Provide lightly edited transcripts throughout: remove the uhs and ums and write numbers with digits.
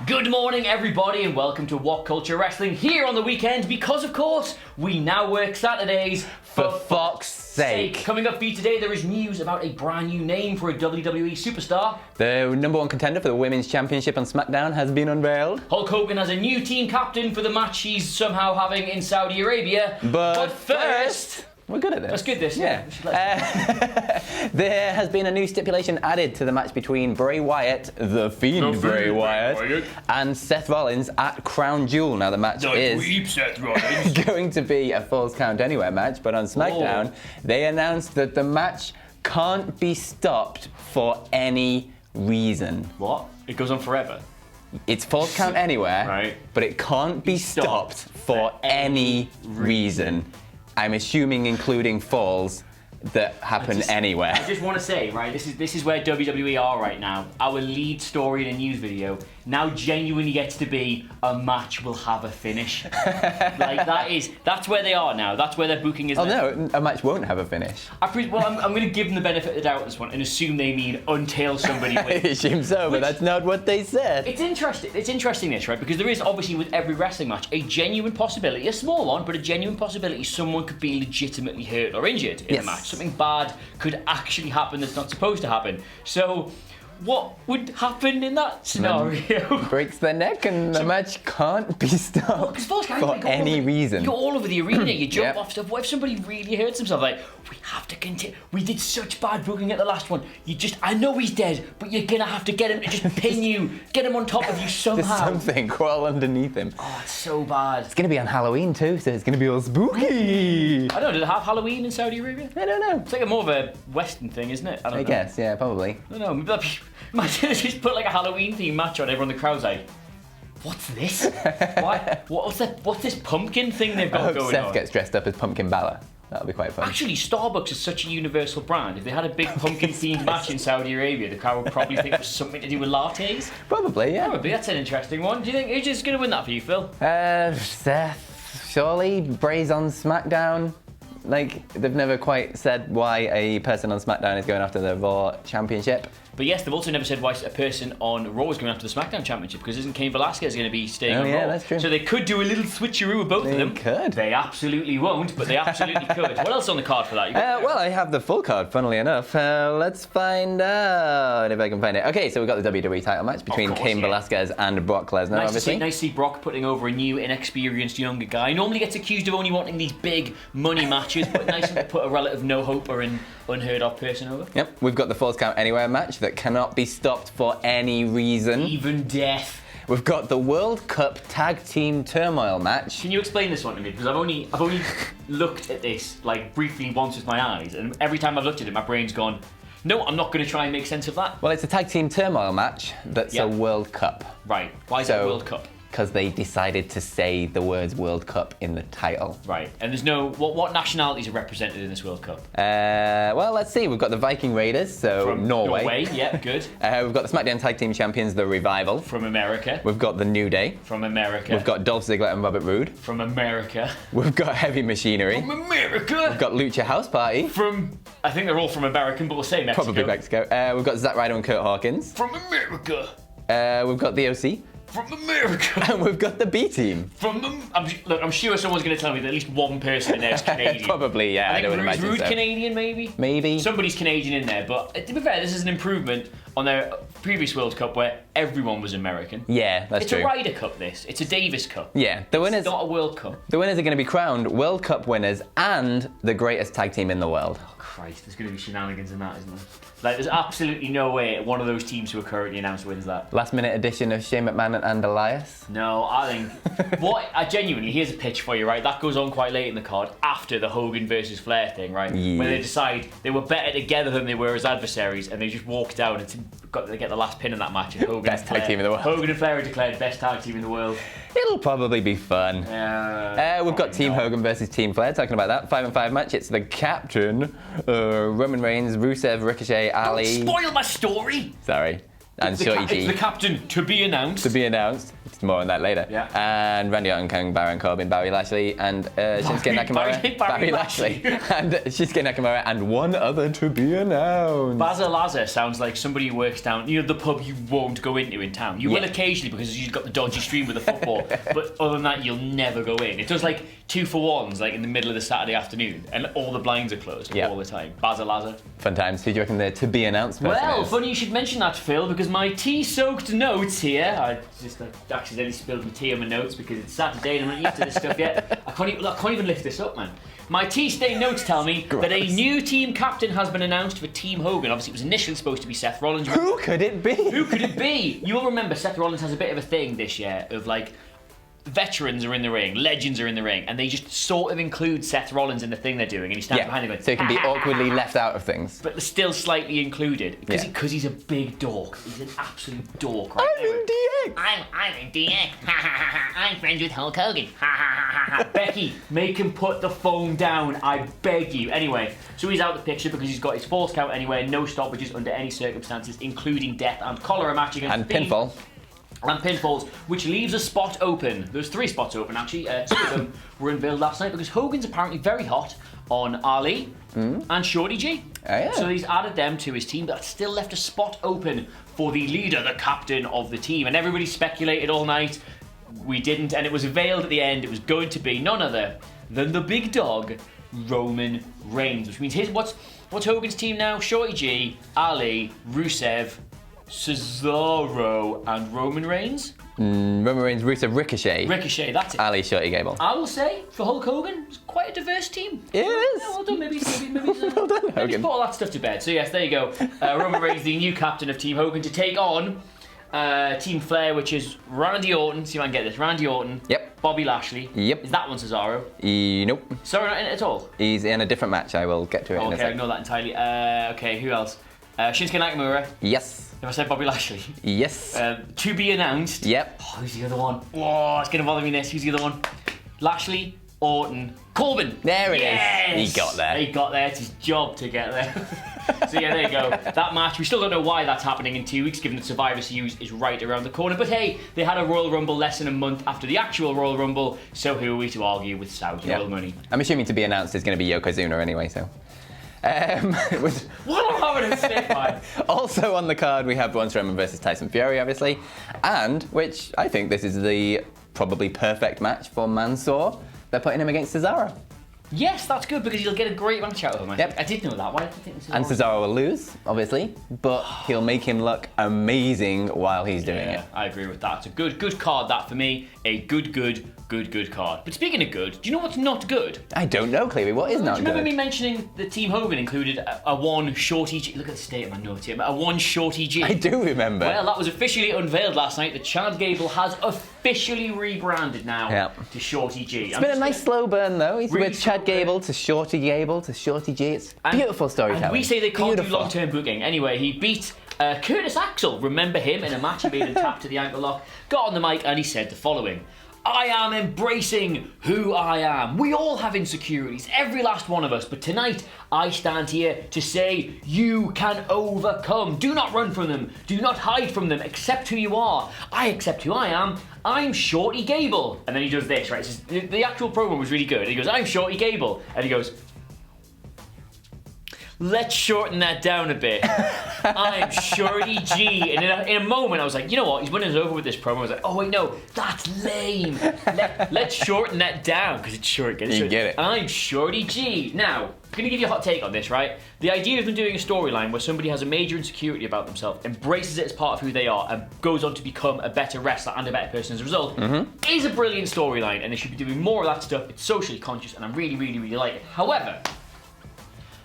Good morning, everybody, and welcome to WhatCulture Wrestling here on the weekend because, of course, we now work Saturdays for fuck's sake. Coming up for you today, there is news about a brand new name for a WWE Superstar. The number one contender for the Women's Championship on SmackDown has been unveiled. Hulk Hogan has a new team captain for the match he's somehow having in Saudi Arabia. But first... We're good at this. That's good, this. Yeah. There has been a new stipulation added to the match between Bray Wyatt, the Fiend Bray Wyatt, and Seth Rollins at Crown Jewel. Now the match is Seth Rollins. going to be a Falls Count Anywhere match, but on SmackDown, they announced that the match can't be stopped for any reason. What? It goes on forever? It's Falls Count Anywhere, right, but it can't be stopped for any reason. I'm assuming including falls that happen anywhere. I just want to say, right, this is where WWE are right now. Our lead story in a news video now genuinely gets to be a match will have a finish. That's where they are now. That's where their booking is. Oh no, a match won't have a finish. I'm going to give them the benefit of the doubt this one and assume they mean until somebody wins. I assume so, but that's not what they said. It's interesting. It's interesting this, right? Because there is obviously with every wrestling match a genuine possibility, a small one, but a genuine possibility someone could be legitimately hurt or injured in a match. Something bad could actually happen that's not supposed to happen. So, what would happen in that scenario? Breaks their neck and the match can't be stopped for any reason. You're all over the arena, you jump off stuff. What if somebody really hurts himself? Like, we have to continue. We did such bad booking at the last one. I know he's dead, but you're going to have to get him to just pin you, get him on top of you somehow. Just something, crawl underneath him. Oh, it's so bad. It's going to be on Halloween too, so it's going to be all spooky. I don't know, do they have Halloween in Saudi Arabia? I don't know. It's like more of a Western thing, isn't it? I guess, yeah, probably. I don't know. Imagine if you just put like a Halloween themed match on, everyone in the crowd's like, what's this? Why? What's this pumpkin thing they've got going Seth on? gets dressed up as Pumpkin Balor. That'll be quite fun. Actually, Starbucks is such a universal brand. If they had a big pumpkin themed match in Saudi Arabia, the crowd would probably think it was something to do with lattes. Probably, yeah. Probably, that's an interesting one. Do you think who's just going to win that for you, Phil? Seth, surely. Bray's on SmackDown. Like, they've never quite said why a person on SmackDown is going after the Raw Championship. But yes, they've also never said why a person on Raw is going after the SmackDown Championship, because isn't Cain Velasquez going to be staying on Raw? Yeah, that's true. So they could do a little switcheroo of both of them. They could. They absolutely won't, but they absolutely could. What else is on the card for that? Well, I have the full card, funnily enough. Let's find out if I can find it. Okay, so we've got the WWE title match between Cain Velasquez and Brock Lesnar, obviously. Nice to see Brock putting over a new, inexperienced, younger guy. He normally gets accused of only wanting these big money matches, but nice to put a relative no-hope or an unheard-of person over. Yep, we've got the Falls Count Anywhere match that cannot be stopped for any reason. Even death. We've got the World Cup Tag Team Turmoil match. Can you explain this one to me? Because I've only looked at this like briefly once with my eyes, and every time I've looked at it, my brain's gone, no, I'm not going to try and make sense of that. Well, it's a Tag Team Turmoil match that's a World Cup. Right. Why is it a World Cup? Because they decided to say the words World Cup in the title. Right. And there's no... What nationalities are represented in this World Cup? Well, let's see. We've got the Viking Raiders, so from Norway. Yeah, good. We've got the SmackDown Tag Team Champions, the Revival. From America. We've got the New Day. From America. We've got Dolph Ziggler and Robert Roode. From America. We've got Heavy Machinery. From America. We've got Lucha House Party. From... I think they're all from American, but we'll say Mexico. Probably Mexico. We've got Zack Ryder and Kurt Hawkins. From America. We've got the OC. From America. And we've got the B team. I'm sure someone's going to tell me that at least one person in there is Canadian. Probably, yeah. I don't imagine Rude so. Canadian, maybe? Maybe. Somebody's Canadian in there, but to be fair, this is an improvement on their previous World Cup where everyone was American. Yeah, that's true. It's a Ryder Cup, this. It's a Davis Cup. Yeah, the winners. It's not a World Cup. The winners are going to be crowned World Cup winners and the greatest tag team in the world. Oh, Christ, there's going to be shenanigans in that, isn't there? Like, there's absolutely no way one of those teams who are currently announced wins that. Last minute edition of Shane McMahon and Elias. No, I think... genuinely, here's a pitch for you, right? That goes on quite late in the card, after the Hogan versus Flair thing, right? Yeah. Where they decide they were better together than they were as adversaries, and they just walked out and got to get the last pin in that match. And Hogan Best tag team in the world. Hogan and Flair are declared best tag team in the world. It'll probably be fun. We've got Team Hogan versus Team Flair, talking about that. 5-on-5 match. It's the captain, Roman Reigns, Rusev, Ricochet, Ali. Don't spoil my story! Sorry. and Shorty G. It's the captain to be announced. To be announced. More on that later. Yeah. And Randy Orton, Baron Corbin, Barry Lashley, and Shinsuke Nakamura. Barry Lashley. And Shinsuke Nakamura, and one other to be announced. Baza Laza sounds like somebody who works down, the pub you won't go into in town. You will occasionally because you've got the dodgy stream with the football, but other than that, you'll never go in. It does like 2-for-1s, like in the middle of the Saturday afternoon, and all the blinds are closed all the time. Baza Laza. Fun times. Who do you reckon the to be announced person Well, is? funny you should mention that, Phil, because my tea-soaked notes here, I just accidentally spilled my tea on my notes because it's Saturday and I'm not used to this stuff yet. I can't even lift this up, man. My tea-stained notes tell me that a new team captain has been announced for Team Hogan. Obviously, it was initially supposed to be Seth Rollins. Who could it be? Who could it be? You will remember Seth Rollins has a bit of a thing this year of like, veterans are in the ring, legends are in the ring, and they just sort of include Seth Rollins in the thing they're doing, and he stands behind them going, so he can be awkwardly left out of things. but they're still slightly included because he's a big dork. He's an absolute dork, right? I'm in DX. I'm in DX. I'm friends with Hulk Hogan. Becky, make him put the phone down. I beg you. Anyway, so he's out of the picture because he's got his false count anyway, no stoppages under any circumstances, including death and collar match against And Fiend. pinfall. And pinfalls, which leaves a spot open. There's 3 spots open, actually. 2 of them were unveiled last night because Hogan's apparently very hot on Ali and Shorty G. Oh, yeah. So he's added them to his team, but still left a spot open for the leader, the captain of the team. And everybody speculated all night. We didn't, and it was veiled at the end. It was going to be none other than the big dog, Roman Reigns. Which means what's Hogan's team now? Shorty G, Ali, Rusev, Cesaro and Roman Reigns. Roman Reigns, Rusev, Ricochet. Ricochet, that's it. Ali, Shorty, Gable. I will say, for Hulk Hogan, it's quite a diverse team. It is. Yeah, well done, maybe Well done, maybe Hogan. put all that stuff to bed. So yes, there you go. Roman Reigns, the new captain of Team Hogan, to take on Team Flair, which is Randy Orton. See if I can get this. Randy Orton. Yep. Bobby Lashley. Yep. Is that one Cesaro? Nope. Sorry, not in it at all. He's in a different match. I will get to it in a Okay, sec. ignore that entirely. Okay, who else? Shinsuke Nakamura. Yes. If I said Bobby Lashley. Yes. To be announced. Yep. Oh, who's the other one? Oh, it's going to bother me this. Who's the other one? Lashley, Orton, Corbin. There it Yes! is. He got there. He got there. It's his job to get there. So yeah, there you go. That match, we still don't know why that's happening in 2 weeks, given that Survivor Series is right around the corner. But hey, they had a Royal Rumble less than a month after the actual Royal Rumble, so who are we to argue with Saudi oil money? I'm assuming to be announced is going to be Yokozuna anyway, so. What am I having a sniff, man? Also on the card, we have Braun Strowman versus Tyson Fury, obviously. And, which I think this is the probably perfect match for Mansoor, they're putting him against Cesaro. Yes, that's good because you'll get a great match out of him. Yep. I did know that. Why did I think this is And Cesaro will lose, obviously, but he'll make him look amazing while he's doing it. I agree with that. It's a good card, that for me. A good card. But speaking of good, do you know what's not good? I don't know, Cleary. What is not Do you remember good? me mentioning that Team Hogan included a one Shorty G? Look at the state of my notes here. A one Shorty G. I do remember. Well, that was officially unveiled last night. The Chad Gable has officially rebranded now to Shorty G. It's been a nice slow burn, though. He's Really with Chad slow burn. Gable to Shorty Gable to Shorty G. It's beautiful storytelling. And we say they can't Beautiful. do long-term booking. Anyway, he beat Curtis Axel. Remember him in a match? He made him tap to the ankle lock. Got on the mic and he said the following. I am embracing who I am. We all have insecurities, every last one of us, but tonight I stand here to say you can overcome. Do not run from them. Do not hide from them. Accept who you are. I accept who I am. I'm Shorty Gable. And then he does this, right? The actual promo was really good. He goes, I'm Shorty Gable. And he goes, let's shorten that down a bit. I'm Shorty G. And in a moment, I was like, you know what? He's winning us over with this promo. I was like, oh, wait, no, that's lame. Let's shorten that down because it's short. You get it. I'm Shorty G. Now, I'm going to give you a hot take on this, right? The idea of them doing a storyline where somebody has a major insecurity about themselves, embraces it as part of who they are, and goes on to become a better wrestler and a better person as a result, is a brilliant storyline, and they should be doing more of that stuff. It's socially conscious, and I really, really, really like it. However,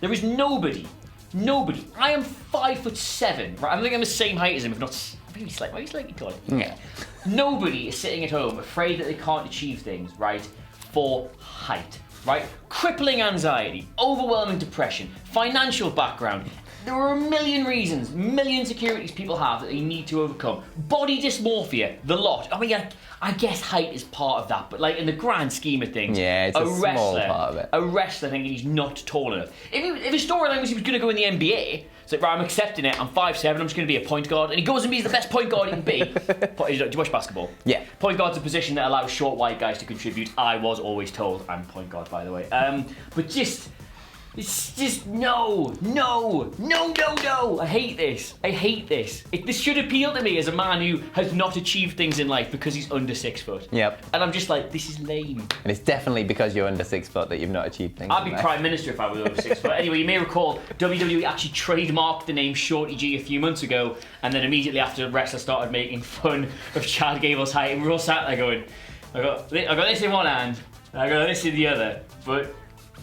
there is nobody. I am 5'7", right? I think I'm the same height as him, if not maybe slightly taller. Yeah. Nobody is sitting at home afraid that they can't achieve things, right? For height, right? Crippling anxiety, overwhelming depression, financial background. There are a million reasons, million insecurities people have that they need to overcome. Body dysmorphia, the lot. I mean, I guess height is part of that, but like in the grand scheme of things, Yeah, it's a small part of it. A wrestler thinking he's not tall enough. If his storyline was he was going to go in the NBA, It's like, right, I'm accepting it. I'm 5'7", I'm just going to be a point guard. And he goes and he's the best point guard he can be. Do you watch basketball? Yeah. Point guard's a position that allows short, white guys to contribute. I was always told. I'm point guard, by the way. But just... It's just no. I hate this. This should appeal to me as a man who has not achieved things in life because he's under 6 foot. Yep. And I'm just like, this is lame. And it's definitely because you're under 6 foot that you've not achieved things. I'd be Prime Minister if I was over 6 foot. Anyway, you may recall WWE actually trademarked the name Shorty G a few months ago, and then immediately after the wrestler started making fun of Chad Gable's height, and we're all sat there going, I got this in one hand, and I got this in the other, but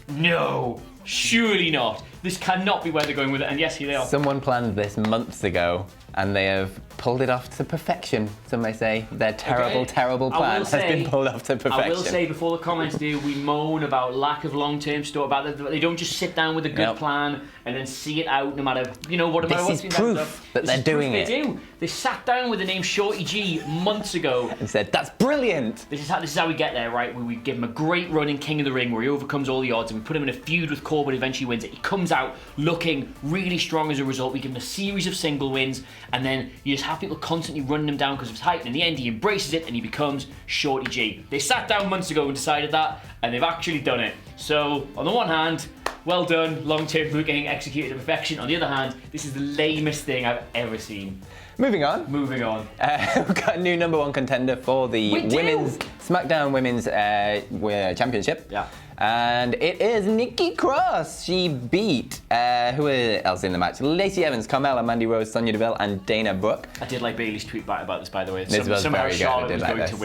no. Surely not. This cannot be where they're going with it, and yes, here they are. Someone planned this months ago, and they have pulled it off to perfection, some may say. Their terrible plan has been pulled off to perfection. I will say, before the comments do, we moan about lack of long-term stuff, about that they don't just sit down with a good plan and then see it out no matter, what's This is proof that they're doing it. They do. They sat down with the name Shorty G months ago. And said, that's brilliant! This is how we get there, right? We give him a great run in King of the Ring where he overcomes all the odds, and we put him in a feud with Corbin, eventually wins it. He comes out looking really strong as a result. We give him a series of single wins, and then you just have people constantly running him down because of his height, and in the end he embraces it and he becomes Shorty G. They sat down months ago and decided that, and they've actually done it. So, on the one hand, well done, long-term booking, executed to perfection. On the other hand, this is the lamest thing I've ever seen. Moving on. We've got a new #1 contender for the SmackDown Women's Championship. Yeah. And it is Nikki Cross. She beat, who else in the match? Lacey Evans, Carmella, Mandy Rose, Sonya Deville, and Dana Brooke. I did like Bayley's tweet back about this, by the way. This was somehow very good. Charlotte was like going this. to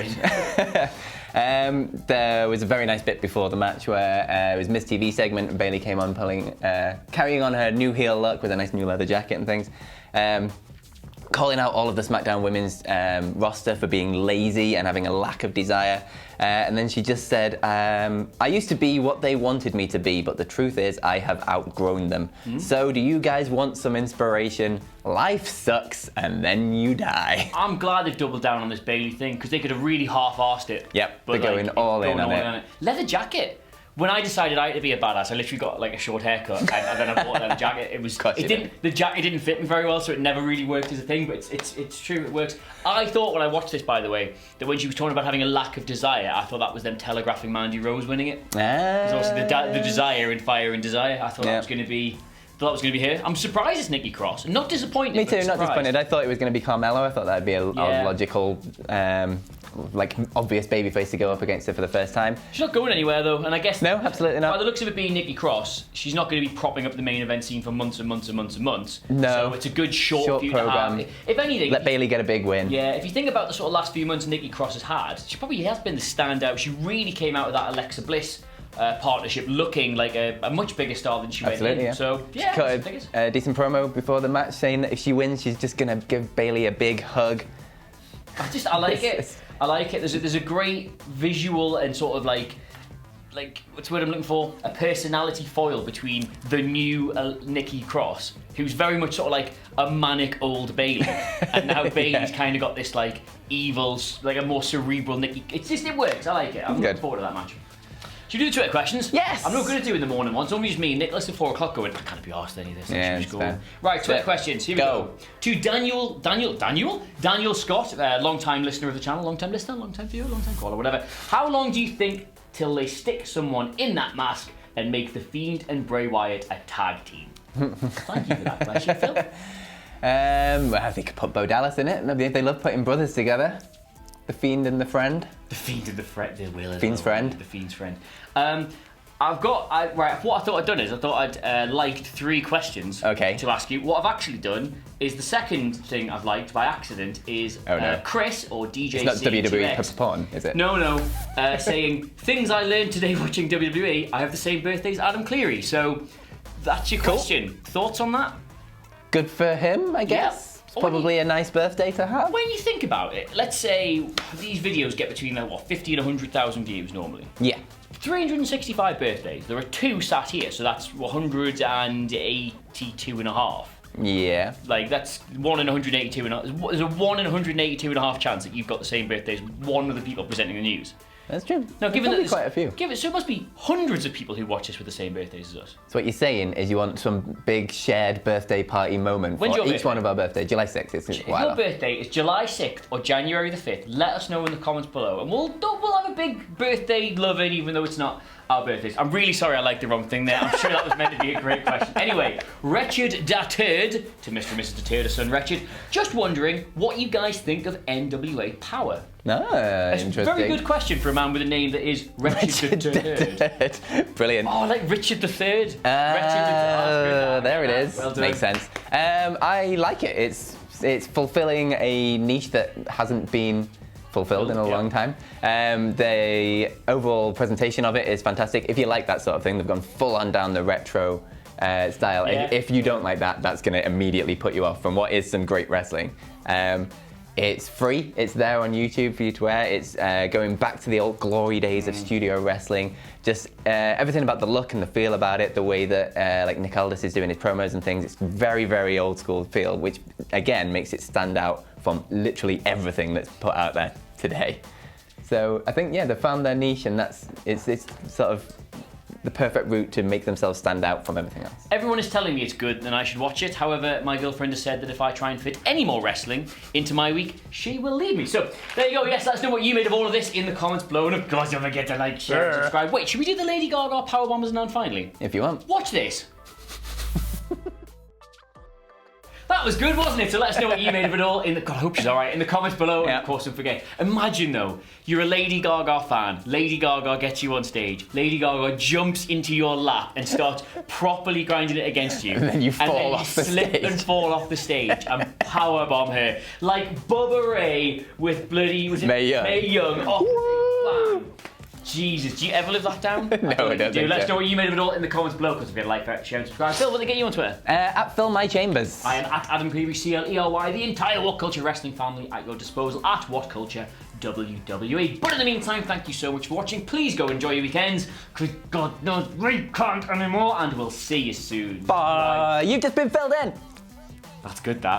win. There was a very nice bit before the match where it was Miss TV segment, and Bayley came on carrying on her new heel look with a nice new leather jacket and things. Calling out all of the SmackDown Women's roster for being lazy and having a lack of desire. And then she just said, I used to be what they wanted me to be, but the truth is I have outgrown them. So do you guys want some inspiration? Life sucks and then you die. I'm glad they've doubled down on this Bayley thing, because they could have really half-arsed it. Yep, but they're going all in on it. Leather jacket. When I decided I had to be a badass, I literally got like a short haircut and then I bought a leather jacket. The jacket didn't fit me very well, so it never really worked as a thing. But it's true, it works. I thought when I watched this, by the way, that when she was talking about having a lack of desire, I thought that was them telegraphing Mandy Rose winning it. Because obviously the desire in Fire and Desire, I thought that was going to be. Her. I'm surprised it's Nikki Cross. Not disappointed. Me too, not disappointed. I thought it was going to be Carmella. I thought that'd be a logical, obvious babyface to go up against her for the first time. She's not going anywhere though, and I guess no, absolutely not. By the looks of it being Nikki Cross, she's not going to be propping up the main event scene for months and months and months and months. No, so it's a good short feud program. to have. If anything, let Bayley get a big win. Yeah, if you think about the sort of last few months Nikki Cross has had, she probably has been the standout. She really came out of that Alexa Bliss partnership looking like a much bigger star than she went in. Yeah. So yeah, she cut a decent promo before the match saying that if she wins, she's just gonna give Bayley a big hug. I like it. I like it. There's a great visual and sort of like what's the word I'm looking for? A personality foil between the new Nikki Cross, who's very much sort of like a manic old Bayley, and now Bayley's kind of got this like evil, like a more cerebral Nikki. It works. I like it. I'm looking forward to that match. Should we do the Twitter questions? Yes! I'm not going to do in the morning ones. Only just me and Nicholas at 4 o'clock going, I can't be arsed any of this. Yeah, it's fair. Right, Twitter questions. Here we go. To Daniel Scott, long-time listener of the channel, long-time listener, long-time viewer, long-time caller, whatever. How long do you think till they stick someone in that mask and make the Fiend and Bray Wyatt a tag team? Thank you for that question, Phil. They could put Bo Dallas in it. They love putting brothers together. The Fiend and the Friend. The Fiend and the Friend. They will. Fiend's friend. The Fiend's friend. What I thought I'd done is I'd liked 3 questions to ask you. What I've actually done is the second thing I've liked by accident is Chris or DJ. It's not WWE porn, is it? No. Saying things I learned today watching WWE. I have the same birthday as Adam Cleary. So that's your question. Thoughts on that? Good for him, I guess. It's probably a nice birthday to have. When you think about it, let's say these videos get between 50 and 100,000 views normally. Yeah. 365 birthdays. There are 2 sat here, so that's 182 and a half. Yeah. Like that's 1 in 182 and a half. There's a 1 in 182 and a half chance that you've got the same birthday as one of the people presenting the news. That's true. Now, given that there's quite a few. So it must be hundreds of people who watch this with the same birthdays as us. So what you're saying is you want some big shared birthday party moment for each one of our birthdays. July 6th. If your birthday is July 6th or January the 5th, let us know in the comments below, and we'll have a big birthday loving, even though it's not our birthdays. I'm really sorry I liked the wrong thing there. I'm sure that was meant to be a great question. Anyway, Wretched Da Turd, to Mr. and Mrs. Da Turd, son Wretched, just wondering what you guys think of NWA Power. Interesting. A very good question for a man with a name that is Wretched Da Turd. Brilliant. Oh, like Richard III. There it is. Well done. Makes sense. I like it. It's fulfilling a niche that hasn't been fulfilled in a long time. The overall presentation of it is fantastic. If you like that sort of thing, they've gone full on down the retro style. Yeah. If you don't like that, that's going to immediately put you off from what is some great wrestling. It's free. It's there on YouTube for you to wear. It's going back to the old glory days of studio wrestling. Just everything about the look and the feel about it, the way that like Nick Aldis is doing his promos and things. It's very, very old school feel, which again makes it stand out from literally everything that's put out there today. So I think they found their niche, and it's sort of the perfect route to make themselves stand out from everything else. Everyone is telling me it's good and I should watch it. However, my girlfriend has said that if I try and fit any more wrestling into my week, she will leave me. So there you go. Yes, let us know what you made of all of this in the comments below. And of course, don't forget to like, share, and subscribe. Wait, should we do the Lady Gaga Powerbombers now finally? If you want. Watch this. That was good, wasn't it? So let us know what you made of it all in the... God, I hope she's all right. In the comments below. And of course, don't forget. Imagine, though, you're a Lady Gaga fan. Lady Gaga gets you on stage. Lady Gaga jumps into your lap and starts properly grinding it against you. And then you fall off the stage. Slip and fall off the stage and powerbomb her. Like Bubba Ray with bloody... Was it Mae Young. Mae Young. Oh, bam. Jesus, do you ever live that down? No, I don't think so. Let us know what you made of it all in the comments below, because if you like, share, and subscribe. Phil, what do they get you on Twitter? At Phil My Chambers. I am at Adam Cleary, CLERY, the entire WhatCulture wrestling family at your disposal at WhatCulture WWE. But in the meantime, thank you so much for watching. Please go enjoy your weekends, because God knows we can't anymore, and we'll see you soon. Bye. You've just been filled in. That's good, that.